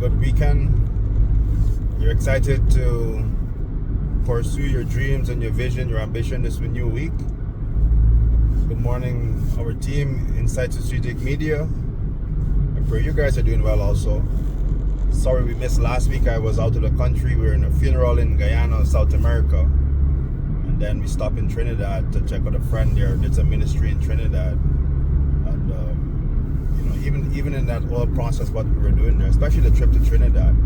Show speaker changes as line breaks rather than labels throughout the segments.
good weekend? You're excited to pursue your dreams and your vision, your ambition this new week? Good morning, our team, Inside Strategic Media. I pray you guys are doing well also. Sorry we missed last week. I was out of the country. We were in a funeral in Guyana, South America. And then we stopped in Trinidad to check out a friend there. Did some ministry in Trinidad. And even in that whole process, what we were doing there, especially the trip to Trinidad.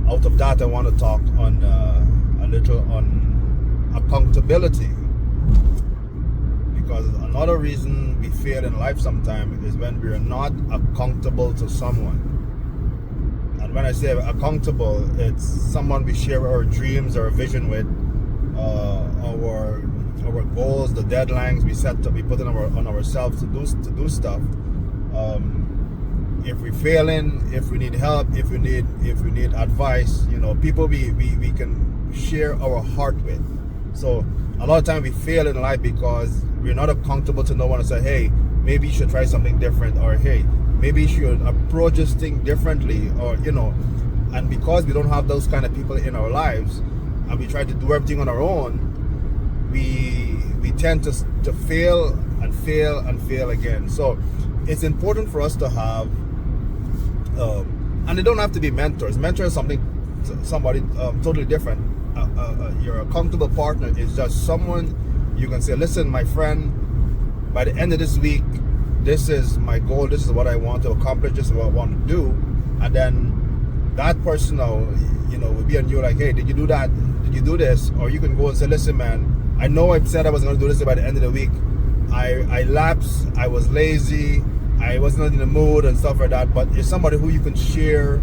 Out of that, I want to talk on a little on accountability. Because another reason we fail in life sometimes is when we are not accountable to someone. And when I say accountable, it's someone we share our dreams, our vision with, our goals, the deadlines we set, we put on ourselves to do stuff. If we're failing, if we need help, if we need advice, people we can share our heart with. So a lot of times we fail in life because we're not accountable to no one and say, hey, maybe you should try something different, or hey, maybe you should approach this thing differently, or and because we don't have those kind of people in our lives and we try to do everything on our own, we tend to fail and fail and fail again. So it's important for us to have and they don't have to be mentors. Mentor is somebody totally different. Your accountable partner is just someone you can say, listen, my friend, by the end of this week, this is my goal, this is what I want to accomplish, this is what I want to do. And then that person will be on you like, hey, did you do that? Did you do this? Or you can go and say, listen, man, I know I said I was going to do this by the end of the week. I lapsed, I was lazy, I wasn't in the mood and stuff like that. But it's somebody who you can share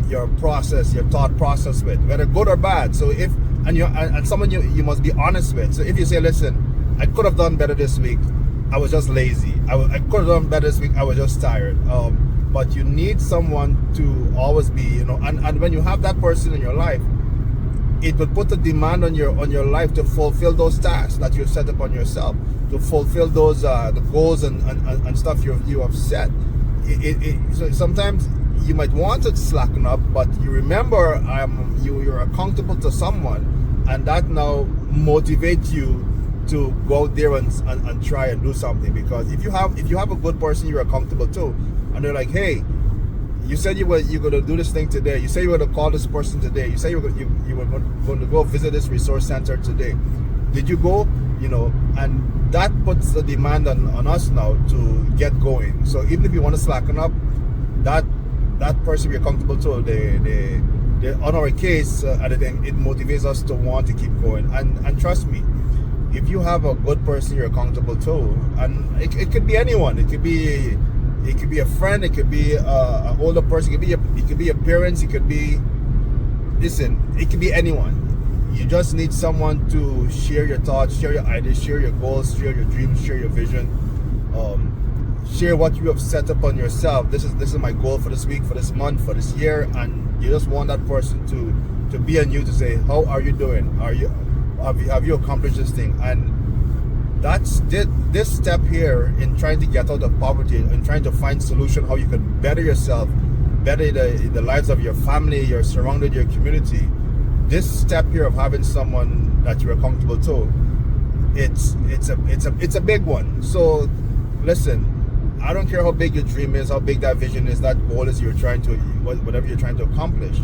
your process, your thought process with, whether good or bad. So and someone you must be honest with. So if you say, listen, I could have done better this week, I was just lazy. I could have done better this week, I was just tired. But you need someone to always be, and when you have that person in your life, it will put a demand on your life to fulfill those tasks that you've set upon yourself, to fulfill those the goals and stuff you have set. So sometimes you might want to slacken up, but you remember you're accountable to someone, and that now motivates you to go out there and try and do something. Because if you have a good person you're accountable to, and they're like, hey, you said you're going to do this thing today, you said you were going to call this person today, you said you were going to go visit this resource center today, did you go? And that puts the demand on us now to get going. So even if you want to slacken up, that person we're accountable to, they on our case, and it motivates us to want to keep going. And trust me, if you have a good person you're accountable to, and it could be anyone, it could be a friend, it could be an older person, it could be your parents, it could be anyone. You just need someone to share your thoughts, share your ideas, share your goals, share your dreams, share your vision, share what you have set up on yourself. This is my goal for this week, for this month, for this year, and you just want that person to be on you, to say, how are you doing? Have you accomplished this thing? And that's this step here in trying to get out of poverty and trying to find solution how you can better yourself, better the lives of your family, your surrounded, your community. This step here of having someone that you're accountable to, it's a big one. So listen, I don't care how big your dream is, how big that vision is, that goal is whatever you're trying to accomplish.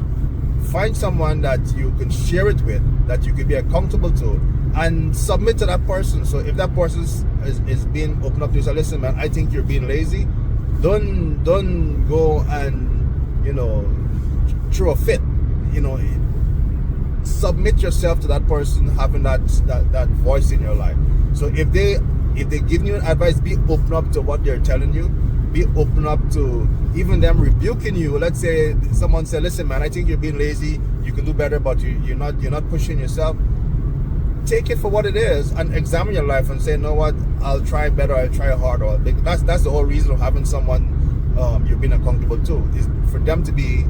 Find someone that you can share it with, that you can be accountable to, and submit to that person. So if that person is being open up to you, say, listen, man, I think you're being lazy, don't go and throw a fit. Submit yourself to that person having that voice in your life. So if they give you advice, be open up to what they're telling you. Be open up to even them rebuking you. Let's say someone said, listen, man, I think you're being lazy, you can do better, but you're not pushing yourself. Take it for what it is and examine your life and say, you know what, I'll try better, I'll try harder. That's the whole reason of having someone you're being accountable to, is for them to be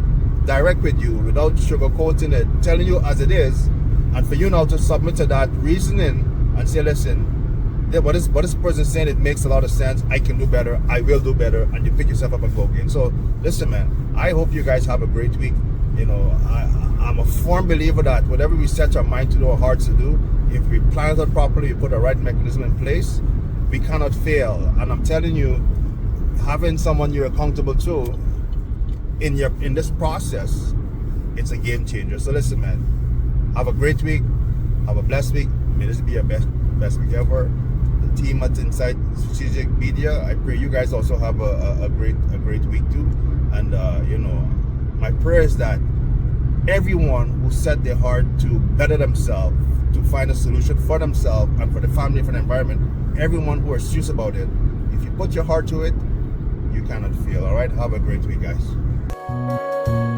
direct with you without sugarcoating it, telling you as it is, and for you now to submit to that reasoning and say, listen, what this person is saying, it makes a lot of sense. I can do better. I will do better. And you pick yourself up and go again. So listen, man, I hope you guys have a great week. You know, I'm a firm believer that whatever we set our mind to do, our hearts to do, if we plan it out properly, we put the right mechanism in place, we cannot fail. And I'm telling you, having someone you're accountable to in this process, it's a game changer. So listen, man, have a great week. Have a blessed week. May this be your best week ever. The team at Inside Strategic Media, I pray you guys also have a great week too. And you know, my prayer is that everyone who set their heart to better themselves, to find a solution for themselves and for the family, for the environment, everyone who are serious about it, if you put your heart to it, you cannot fail. All right, have a great week, guys.